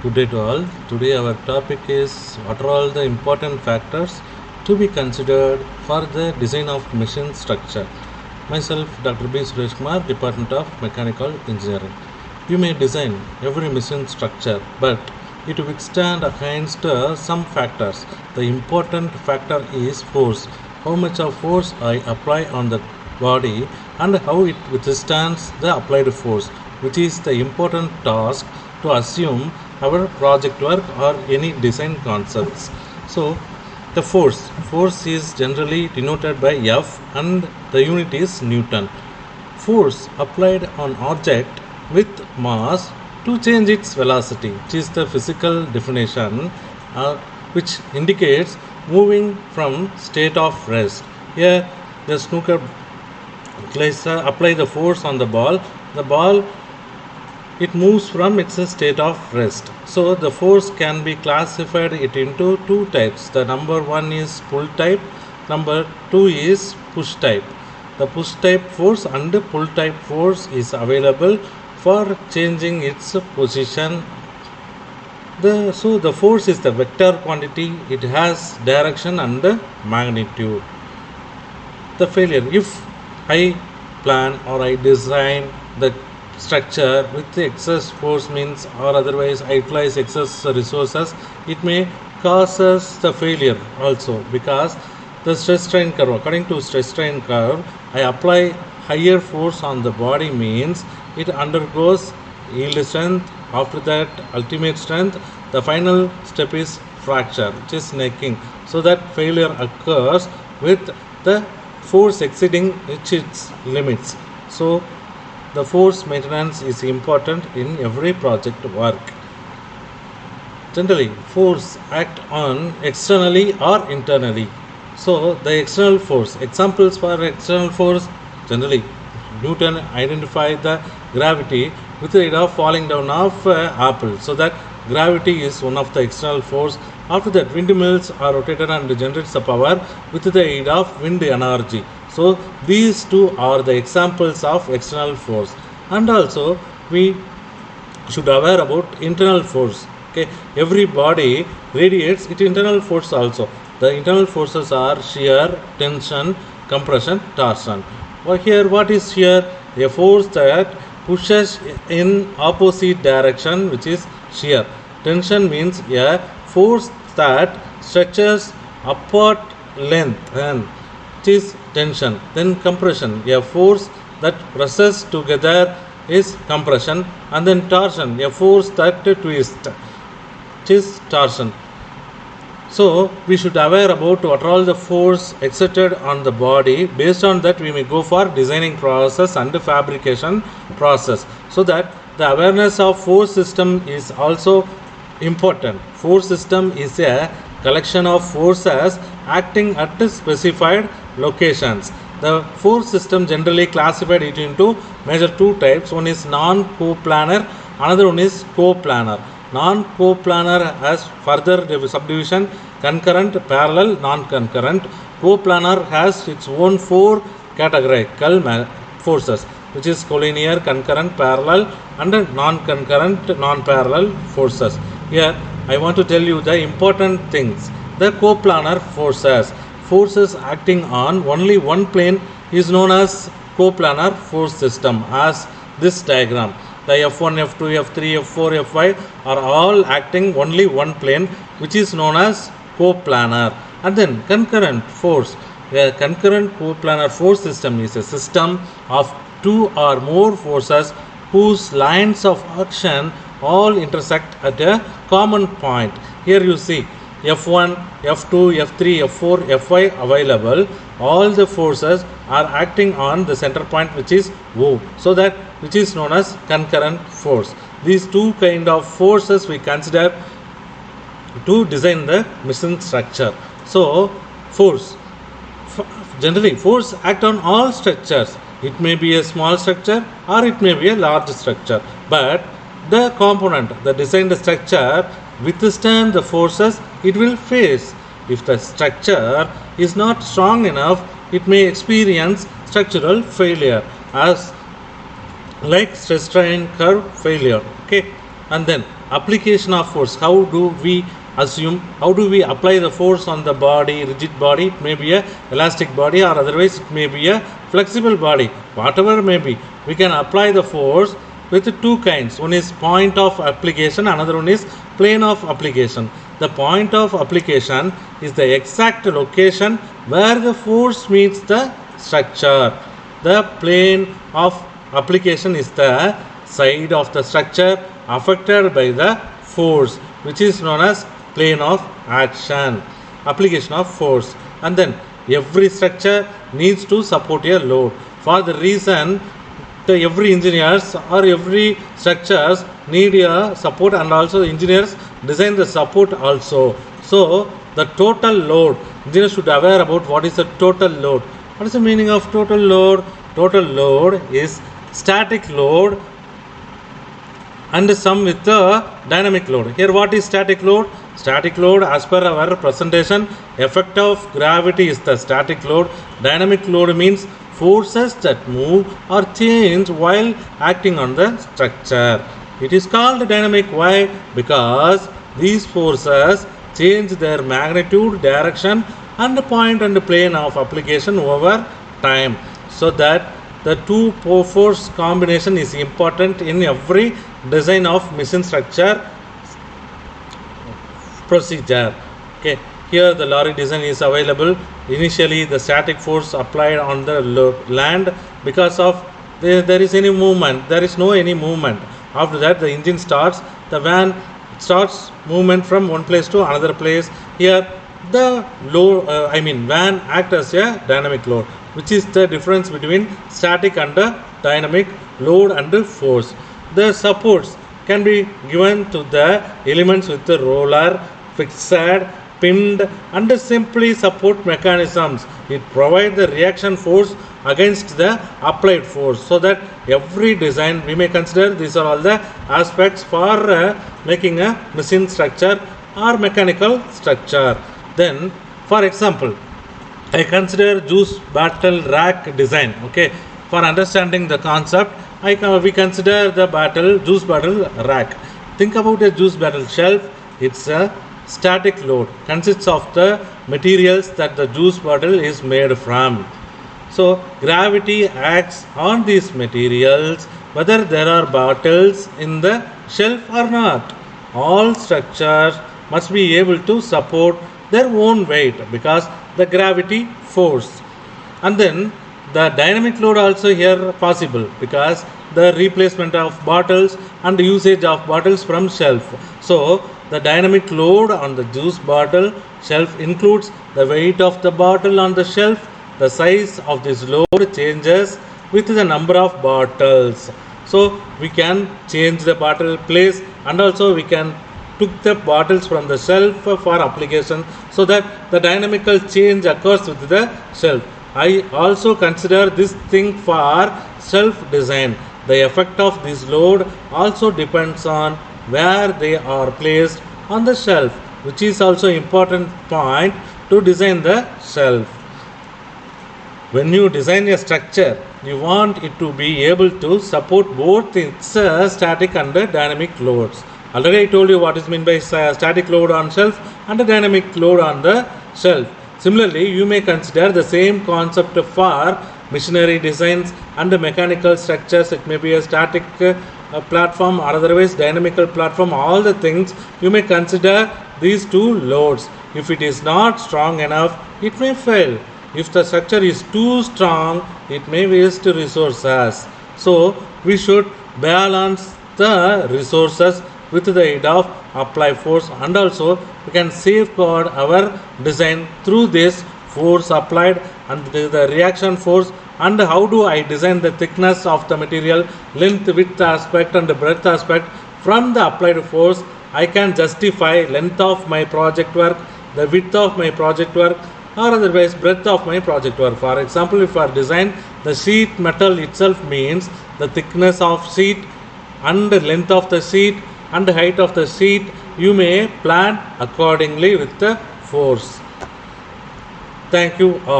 Good day to all. Today our topic is what are all the important factors to be considered for the design of machine structure. Myself, Dr. B. Suresh Kumar, Department of Mechanical Engineering. You may design every machine structure, but it will withstand against some factors. The important factor is force. How much of force I apply on the body and how it withstands the applied force, which is the important task to assume our project work or any design concepts. So the force is generally denoted by F and the unit is Newton. Force applied on object with mass to change its velocity, which is the physical definition, which indicates moving from state of rest. Here the snooker players apply the force on the ball. The ball, it moves from its state of rest. So the force can be classified it into two types. The number one is pull type, number two is push type. The push type force and the pull type force is available for changing its position. So the force is the vector quantity, it has direction and magnitude. The failure, if I plan or I design the structure with excess force means or otherwise I utilize excess resources, it may cause us the failure also, because the stress strain curve, according to stress strain curve, I apply higher force on the body means it undergoes yield strength. After that, ultimate strength, the final step is fracture, which is necking. So that failure occurs with the force exceeding its limits. So the force maintenance is important in every project work. Generally, force act on externally or internally. So the external force, examples for external force, generally Newton identified the gravity with the aid of falling down of apple. So that gravity is one of the external force. After that, windmills are rotated and generates the power with the aid of wind energy. So these two are the examples of external force. And also we should aware about internal force. Okay, every body radiates its internal force also. The internal forces are shear, tension, compression, torsion. Well, here what is shear? A force that pushes in opposite direction, which is shear. Tension means a force that stretches upward length, and which is tension. Then compression, a force that presses together is compression. And then torsion, a force that twists, which is torsion. So we should aware about what are all the force exerted on the body. Based on that, we may go for designing process and fabrication process. So that the awareness of force system is also important. Force system is a collection of forces acting at specified locations. The force system generally classified it into major two types. One is non-coplanar, another one is coplanar. Non-coplanar has further subdivision: concurrent, parallel, non-concurrent. Coplanar has its own four categorical forces, which is collinear, concurrent, parallel, and non-concurrent, non-parallel forces. Here I want to tell you the important things. The coplanar forces acting on only one plane is known as coplanar force system, as this diagram. The F1, F2, F3, F4, F5 are all acting only one plane, which is known as coplanar. And then concurrent force. A concurrent coplanar force system is a system of two or more forces whose lines of action all intersect at a common point. Here you see F1, F2, F3, F4, F5 available. All the forces are acting on the center point, which is O. So that which is known as concurrent force. These two kind of forces we consider to design the machine structure. So force, generally force act on all structures. It may be a small structure or it may be a large structure, but the component, the designed structure withstand the forces it will face. If the structure is not strong enough, it may experience structural failure, as like stress strain curve failure. Okay, and then application of force. How do we assume, how do we apply the force on the body, rigid body? It may be a elastic body, or otherwise it may be a flexible body. Whatever may be, we can apply the force with two kinds. One is point of application, another one is plane of application. The point of application is the exact location where the force meets the structure. The plane of application is the side of the structure affected by the force, which is known as plane of action, application of force. And then every structure needs to support a load. For the reason, every engineers or every structures need a support, and also engineers design the support also. So the total load, engineers should aware about what is the total load. What is the meaning of total load? Total load is static load and sum with the dynamic load. Here what is static load? Static load, as per our presentation, effect of gravity is the static load. Dynamic load means forces that move or change while acting on the structure. It is called dynamic. Why? Because these forces change their magnitude, direction and point and plane of application over time. So that the two force combination is important in every design of machine structure procedure. Okay, here the lorry design is available. Initially the static force applied on the land, because of there is any movement, there is no any movement. After that the engine starts, the van starts movement from one place to another place. Here the load, van act as a dynamic load, which is the difference between static and dynamic load and force. The supports can be given to the elements with the roller, fixed, pinned and simply support mechanisms. It provides the reaction force against the applied force. So that every design we may consider these are all the aspects for making a machine structure or mechanical structure. Then for example, I consider juice bottle rack design. Okay, for understanding the concept, we consider the juice bottle rack. Think about a juice bottle shelf. It's a static load, consists of the materials that the juice bottle is made from. So gravity acts on these materials whether there are bottles in the shelf or not. All structures must be able to support their own weight because the gravity force. And then the dynamic load also here possible because the replacement of bottles and usage of bottles from shelf. So the dynamic load on the juice bottle shelf includes the weight of the bottle on the shelf. The size of this load changes with the number of bottles. So we can change the bottle place, and also we can took the bottles from the shelf for application, so that the dynamical change occurs with the shelf. I also consider this thing for shelf design. The effect of this load also depends on where they are placed on the shelf, which is also important point to design the shelf. When you design a structure, you want it to be able to support both its static and dynamic loads. Already I told you what is meant by static load on shelf and dynamic load on the shelf. Similarly, you may consider the same concept for machinery designs and mechanical structures. It may be a static platform or otherwise dynamical platform. All the things you may consider these two loads. If it is not strong enough, it may fail. If the structure is too strong, it may waste resources. So we should balance the resources with the aid of applied force, and also we can safeguard our design through this force applied and the reaction force. And how do I design the thickness of the material, length, width aspect and breadth aspect from the applied force? I can justify length of my project work, the width of my project work, or otherwise breadth of my project work. For example, if I design the sheet metal itself means the thickness of sheet and length of the sheet and height of the sheet, you may plan accordingly with the force. Thank you all.